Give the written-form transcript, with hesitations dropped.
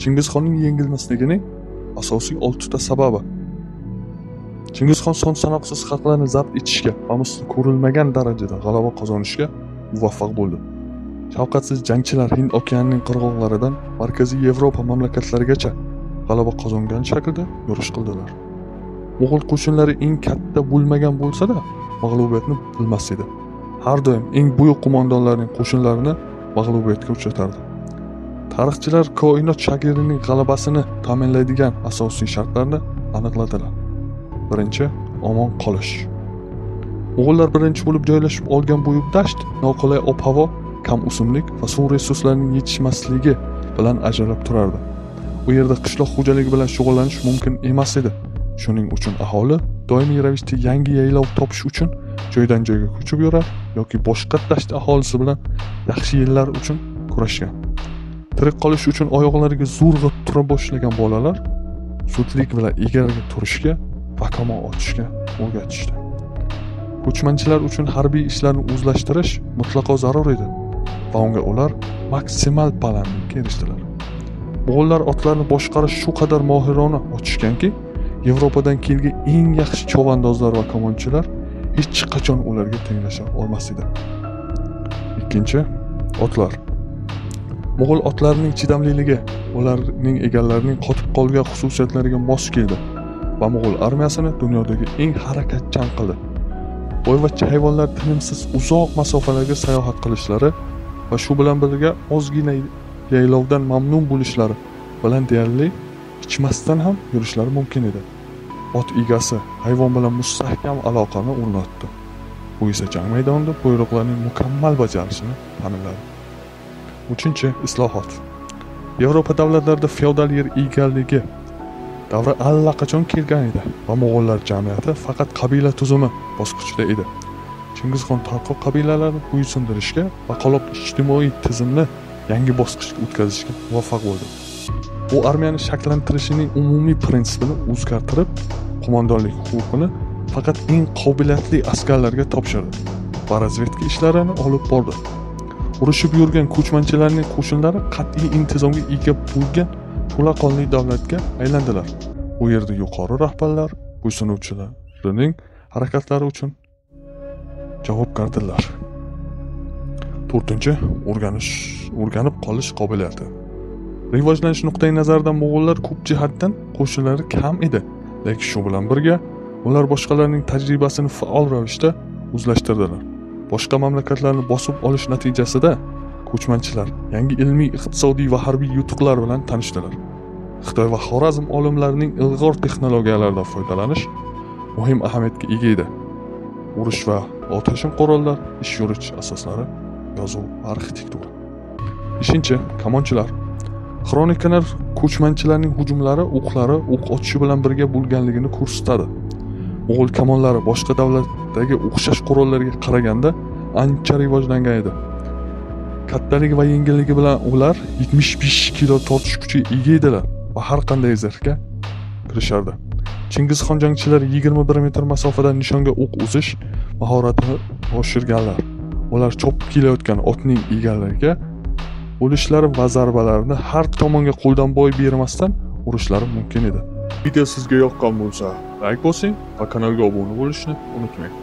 Chingizxonning yengilmasligining asosiy 6 ta sababi. Chingizxon son sanoqsiz xalqlarni zabt etishga va misli ko'rilmagan darajada g'alaba qozonishga muvaffaq bo'ldi. Shafqatsiz jangchilar Hind okeanining qirg'oqlaridan Markaziy Yevropa mamlakatlarigacha g'alaba qozongan shaklda yurish qildilar. Mo'g'ul qo'shinlari eng katta bo'lmagan bo'lsa-da, mag'lubiyatni bilmas edi. Har doim eng buyuk qo'mondonlarning qo'shinlarini mag'lubiyatga uchratardi. Tarixchilar koinot shagirining g'alabasini ta'minlaydigan asosiy shartlarni aniqladilar. Birinchi, omon qolish. Mo'g'ullar birinchi bo'lib joylashib olgan buyuk dasht noqulay ob-havo, kam o'simlik va suv resurslarining yetishmasligi bilan ajralib turardi. U yerda qishloq xo'jaligi bilan shug'ullanish mumkin emas edi. Shuning uchun aholi doimiy ravishda yangi yaylov topish uchun joydan joyga ko'chib yurar yoki boshqa dasht aholisi bilan yaxshi yillar uchun kurashgan. Tirik qolish uchun oyoqlariga zo'rg'a tura boshlagan bolalar zudlik bilan egariga turishga va kamon otishga o'rgatishdi. Ko'chmanchilar uchun harbiy ishlarni o'zlashtirish mutlaqo zarur edi va unga ular maksimal balandlikka erishdilar. Mo'g'ullar otlarni boshqarish shu qadar mohirona ochishganki, Yevropadan kelgan eng yaxshi chovandozlar va kamonchilar hech qachon ularga tenglasha olmas edi. Ikkinchi, otlar. Mo'g'ul otlarining chidamliligi ularning egalarining qotib qolgan xususiyatlariga mos keldi va Mo'g'ul armiyasini dunyodagi eng harakatchan qildi. Boyvachcha hayvonlar tinimsiz uzoq masofalarga sayohat qilishlari va shu bilan birga ozgina yaylovdan mamnun bo'lishlari bilan deyarli ichmasdan ham yurishlari mumkin edi. Ot egasi hayvon bilan mustahkam aloqani o'rnatdi. Bu esa jang maydonida buyruqlarning mukammal bajarilishini ta'minladi. Uchinchi, islohot. Yevropa davlatlarida feodal yer egalligi davri allaqachon kelgan edi va Mo'g'ullar jamiyati faqat qabila tuzumi bosqichida edi. Chingizxon tarqoq qabilalarni bo'ysundirishga va qoloq ijtimoiy tizimni yangi bosqichga o'tkazishga muvaffaq bo'ldi. Bu armiyani shakllantirishining umumiy prinsipini o'zgartirib, qo'mondonlik huquqini faqat eng qobiliyatli askarlarga topshirdi va razvedka ishlarini olib bordi. Urushib yurgan ko'chmanchilarning qo'shinlari qat'iy intizomga ega bo'lgan to'laqonli davlatga aylandilar. U yerda yuqori rahbarlar bo'ysunuvchilarining harakatlari uchun javobgardirlar. To'rtinchi, o'rganib qolish qobiliyati. Rivojlanish nuqtai nazaridan Mo'g'ullar ko'p jihatdan qo'shinlari kam edi, lekin shu bilan birga ular boshqalarning tajribasini faol ravishda o'zlashtirdilar. Boshqa mamlakatlarni bosib olish natijasida ko'chmanchilar yangi ilmiy, iqtisodiy va harbiy yutuqlar bilan tanishdilar. Xitoy va Xorazm olimlarining ilg'or texnologiyalaridan foydalanish muhim ahamiyatga ega edi. Urush va otashin qurollar, ish yuritish asoslari, yozuv va arxitektura. Beshinchi, kamonchilar. Xronikalar ko'chmanchilarning hujumlari, o'qlari o'q otishi bilan birga bo'lganligini ko'rsatadi. Mo'g'ul kamonlari boshqa davlatdagi o'xshash qurollarga qaraganda ancha rivojlangan edi. Kattaligi va yengilligi bilan ular 75 kilo tortish kuchiga ega edilar va har qanday zirhga kirishardi. Chingizxon jangchilari 21 metr masofadan nishonga o'q uzish mahoratini oshirganlar. Ular chopib kelayotgan otning egalariga bo'lishlari va zarbalarni har tomonga qo'ldan boy bermasdan urishlari mumkin edi. Video sizga yoqqan bo'lsa, like bosing va kanalga obuna bo'lishni unutmang.